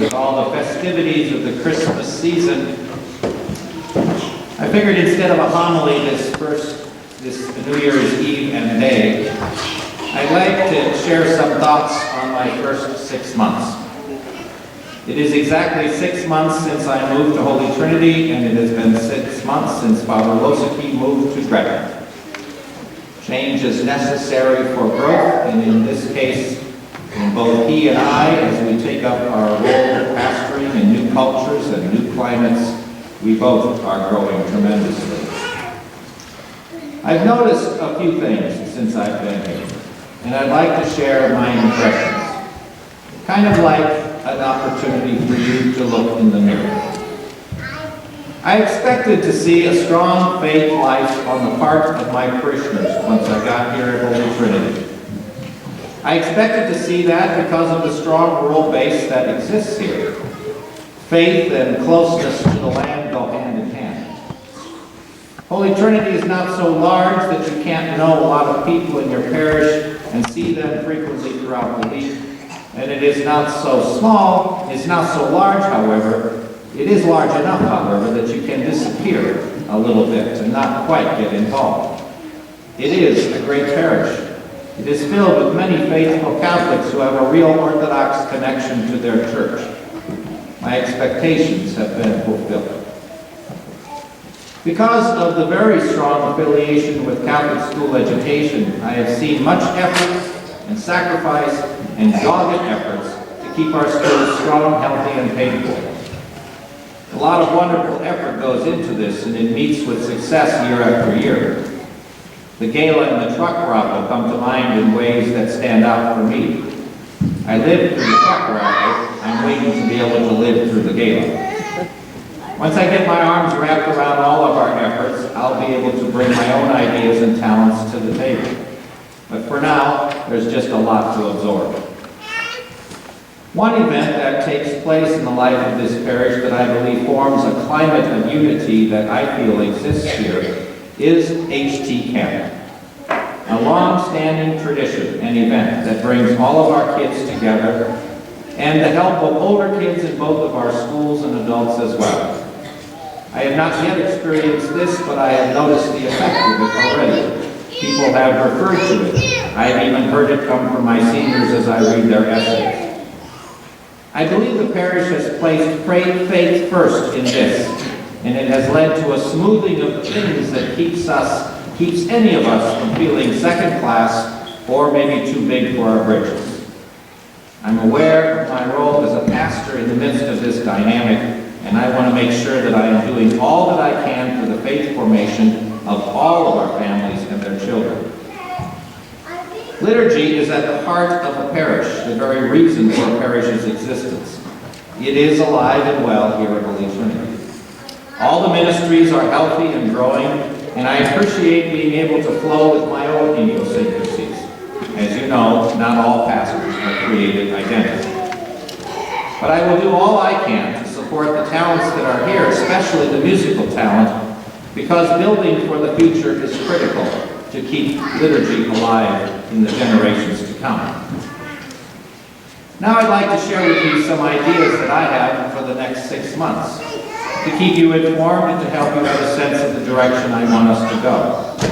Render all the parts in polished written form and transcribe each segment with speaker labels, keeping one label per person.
Speaker 1: with all the festivities of the Christmas season, I figured instead of a homily this New Year's Eve and day, I'd like to share some thoughts on my first 6 months. It is exactly 6 months since I moved to Holy Trinity, and it has been 6 months since Father Losicki moved to Gretna. Change is necessary for growth, and in this case, in both he and I, as we take up our role of pastoring in new cultures and new climates, we both are growing tremendously. I've noticed a few things since I've been here, and I'd like to share my impressions. Kind of like an opportunity for you to look in the mirror. I expected to see a strong faith life on the part of my parishioners once I got here at Holy Trinity. I expected to see that because of the strong rural base that exists here. Faith and closeness to the land go hand in hand. Holy Trinity is not so large that you can't know a lot of people in your parish and see them frequently throughout the week. And it is not so small, it's not so large, however. It is large enough, however, that you can disappear a little bit and not quite get involved. It is a great parish. It is filled with many faithful Catholics who have a real Orthodox connection to their church. My expectations have been fulfilled. Because of the very strong affiliation with Catholic school education, I have seen much effort and sacrifice and dogged efforts to keep our schools strong, healthy, and paid for. A lot of wonderful effort goes into this, and it meets with success year after year. The gala and the truck raffle come to mind in ways that stand out for me. I lived through the truck raffle. I'm waiting to be able to live through the gala. Once I get my arms wrapped around all of our efforts, I'll be able to bring my own ideas and talents to the table. But for now, there's just a lot to absorb. One event that takes place in the life of this parish that I believe forms a climate of unity that I feel exists here is HT Camp, a long-standing tradition and event that brings all of our kids together and the help of older kids in both of our schools and adults as well. I have not yet experienced this, but I have noticed the effect of it already. People have referred to it. I've even heard it come from my seniors as I read their essays. I believe the parish has placed faith first in this, and it has led to a smoothing of the things that keeps any of us from feeling second class or maybe too big for our britches. I'm aware of my role as a pastor in the midst of this dynamic, and I want to make sure that I am doing all that I can for the faith formation of all of our families and their children. Liturgy is at the heart of a parish, the very reason for a parish's existence. It is alive and well here at Holy Trinity. All the ministries are healthy and growing, and I appreciate being able to flow with my own idiosyncrasies. As you know, not all pastors are created identical. But I will do all I can to support the talents that are here, especially the musical talent, because building for the future is critical to keep liturgy alive in the generations to come. Now I'd like to share with you some ideas that I have for the next 6 months, to keep you informed and to help you have a sense of the direction I want us to go.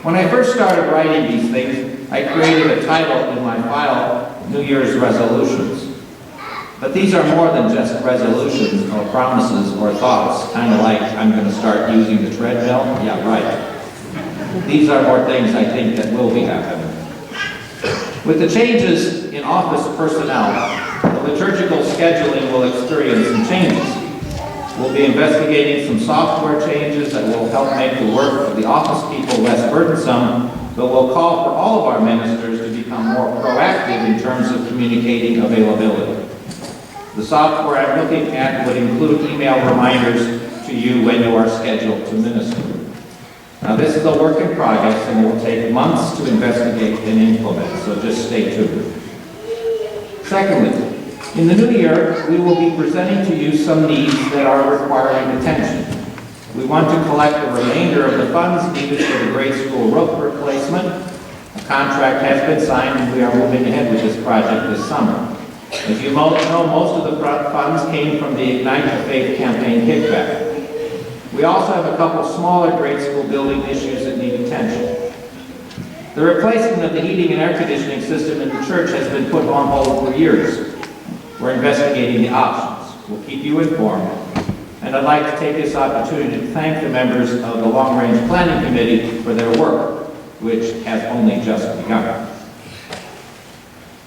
Speaker 1: When I first started writing these things, I created a title in my file, New Year's Resolutions. But these are more than just resolutions or promises or thoughts, kind of like I'm going to start using the treadmill. Yeah, right. These are more things I think that will be happening. With the changes in office personnel, the liturgical scheduling will experience some changes. We'll be investigating some software changes that will help make the work of the office people less burdensome, but will call for all of our ministers to become more proactive in terms of communicating availability. The software I'm looking at would include email reminders to you when you are scheduled to minister. Now this is a work in progress and it will take months to investigate and implement, so just stay tuned. Secondly, in the new year, we will be presenting to you some needs that are requiring attention. We want to collect the remainder of the funds needed for the grade school roof replacement. A contract has been signed and we are moving ahead with this project this summer. As you know, most of the funds came from the Ignite the Faith campaign kickback. We also have a couple smaller grade school building issues that need attention. The replacement of the heating and air conditioning system in the church has been put on hold for years. We're investigating the options. We'll keep you informed. And I'd like to take this opportunity to thank the members of the Long Range Planning Committee for their work, which has only just begun.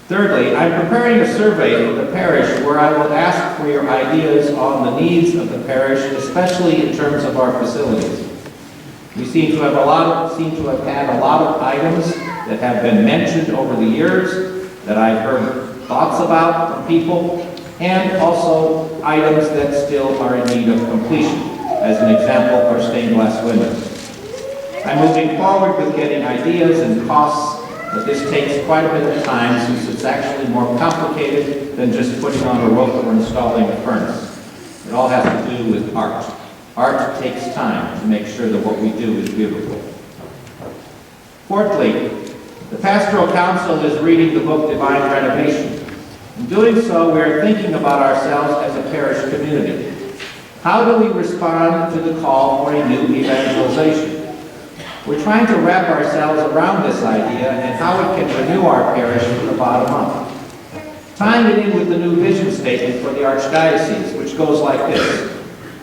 Speaker 1: Thirdly, I'm preparing a survey for the parish where I will ask for your ideas on the needs of the parish, especially in terms of our facilities. We seem to have had a lot of items that have been mentioned over the years that I've heard thoughts about from people, and also items that still are in need of completion. As an example, our stained glass windows. I'm moving forward with getting ideas and costs, but this takes quite a bit of time since it's actually more complicated than just putting on a roof or installing a furnace. It all has to do with art. Art takes time to make sure that what we do is beautiful. Fourthly, the Pastoral Council is reading the book Divine Renovation. In doing so, we are thinking about ourselves as a parish community. How do we respond to the call for a new evangelization? We're trying to wrap ourselves around this idea and how it can renew our parish from the bottom up. Tying it in with the new vision statement for the Archdiocese, which goes like this: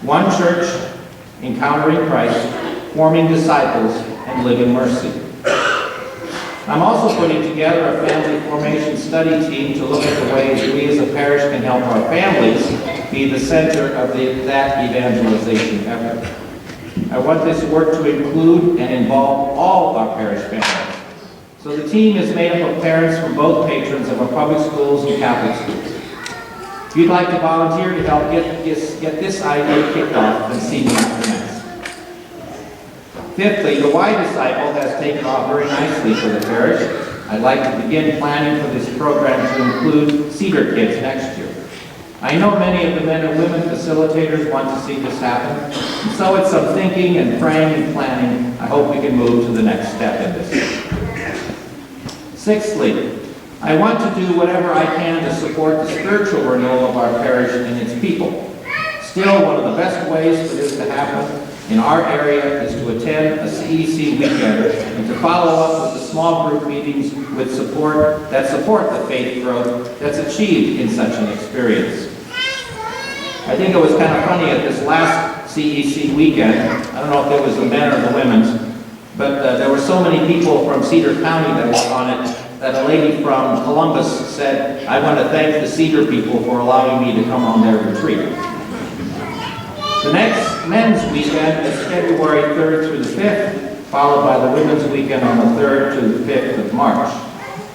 Speaker 1: one church, encountering Christ, forming disciples, and living mercy. I'm also putting together a family formation study team to look at the ways we as a parish can help our families be the center of that evangelization effort. I want this work to include and involve all our parish families. So the team is made up of parents from both patrons of our public schools and Catholic schools. If you'd like to volunteer to help get this idea kicked off, then see me after Mass. Fifthly, the Y Disciple has taken off very nicely for the parish. I'd like to begin planning for this program to include Cedar Kids next year. I know many of the men and women facilitators want to see this happen, and so it's some thinking and praying and planning. I hope we can move to the next step in this. Sixthly, I want to do whatever I can to support the spiritual renewal of our parish and its people. Still, one of the best ways for this to happen in our area is to attend a CEC weekend and to follow up with the small group meetings with support the faith growth that's achieved in such an experience. I think it was kind of funny at this last CEC weekend, I don't know if it was the men or the women's, but there were so many people from Cedar County that were on it that a lady from Columbus said, "I want to thank the Cedar people for allowing me to come on their retreat." The next men's weekend is February 3rd through the 5th, followed by the women's weekend on the 3rd to the 5th of March.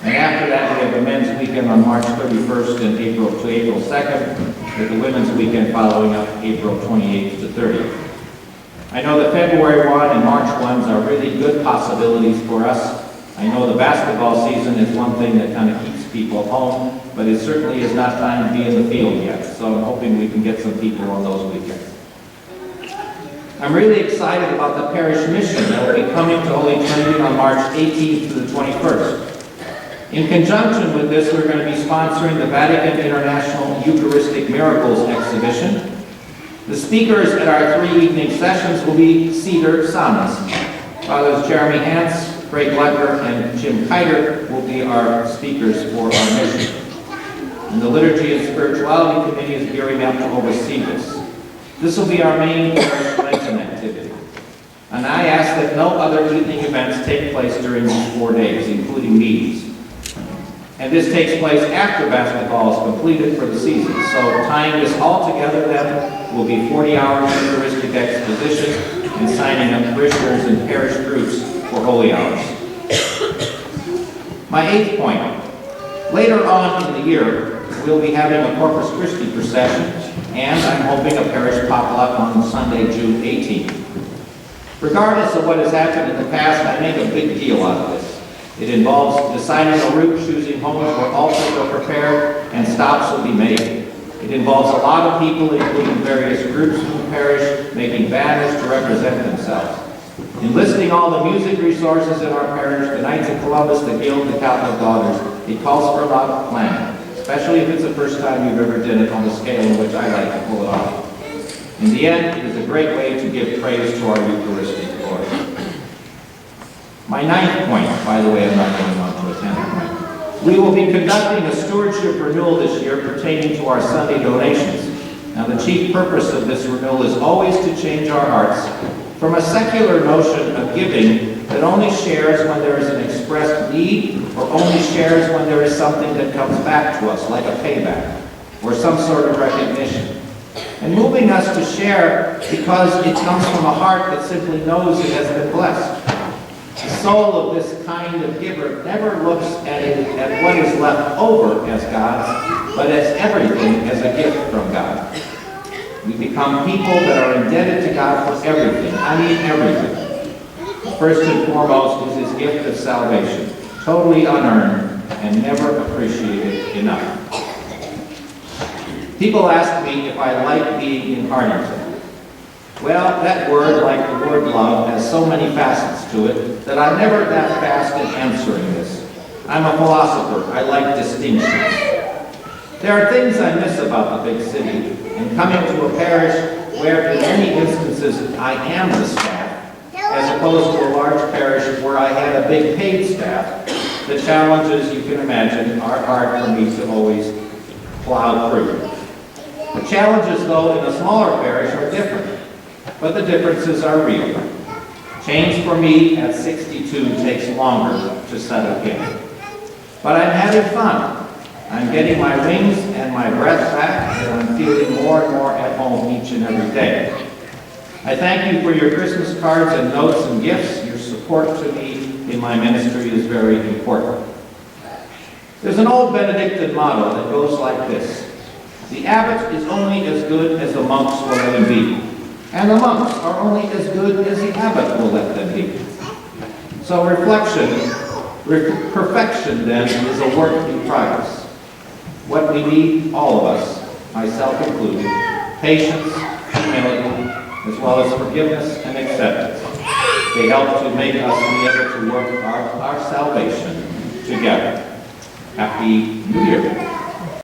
Speaker 1: And after that, we have a men's weekend on March 31st and April 2nd, with the women's weekend following up April 28th to 30th. I know the February 1 and March 1s are really good possibilities for us. I know the basketball season is one thing that kind of keeps people home, but it certainly is not time to be in the field yet, so I'm hoping we can get some people on those weekends. I'm really excited about the parish mission that will be coming to Holy Trinity on March 18th to the 21st. In conjunction with this, we're going to be sponsoring the Vatican International Eucharistic Miracles exhibition. The speakers at our 3 evening sessions will be Cedar Samas. Fathers Jeremy Hance, Craig Ledger, and Jim Kiter will be our speakers for our mission. And the Liturgy and Spirituality Committee is gearing up to oversee this. This will be our main parish Lenten activity. And I ask that no other evening events take place during these 4 days, including meetings. And this takes place after basketball is completed for the season. So tying this all together then will be 40 hours of Eucharistic exposition and signing up parishioners and parish groups for holy hours. My 8th point. Later on in the year, we'll be having a Corpus Christi procession, and I'm hoping a parish potluck on Sunday, June 18th. Regardless of what has happened in the past, I make a big deal out of this. It involves deciding a route, choosing homes where altars are prepared, and stops will be made. It involves a lot of people, including various groups from the parish, making banners to represent themselves. Enlisting all the music resources in our parish, the Knights of Columbus, the Guild, the Catholic Daughters, it calls for a lot of planning. especially if it's the first time you've ever done it on the scale in which I like to pull it off. In the end, it is a great way to give praise to our Eucharistic Lord. My ninth point, by the way, I'm not going on to a 10th point. We will be conducting a stewardship renewal this year pertaining to our Sunday donations. Now, the chief purpose of this renewal is always to change our hearts from a secular notion of giving that only shares when there is an expressed need or only shares when there is something that comes back to us, like a payback or some sort of recognition. And moving us to share because it comes from a heart that simply knows it has been blessed. The soul of this kind of giver never looks at what is left over as God's, but as everything as a gift from God. We become people that are indebted to God for everything. I mean everything. First and foremost is his gift of salvation, totally unearned and never appreciated enough. People ask me if I like being in Arlington. Well, that word, like the word love, has so many facets to it that I'm never that fast in answering this. I'm a philosopher. I like distinctions. There are things I miss about the big city, and coming to a parish where in many instances I am the staff, as opposed to a large parish where I had a big paid staff, the challenges, you can imagine, are hard for me to always plow through. The challenges, though, in a smaller parish are different, but the differences are real. Change for me at 62 takes longer to settle in. But I'm having fun. I'm getting my wings and my breath back, and I'm feeling more and more at home each and every day. I thank you for your Christmas cards and notes and gifts. Your support to me in my ministry is very important. There's an old Benedictine motto that goes like this: the abbot is only as good as the monks will let him be, and the monks are only as good as the abbot will let them be. So perfection then is a work in progress. What we need, all of us, myself included, patience, humility, as well as forgiveness and acceptance. They help to make us be able to work our salvation together. Happy New Year.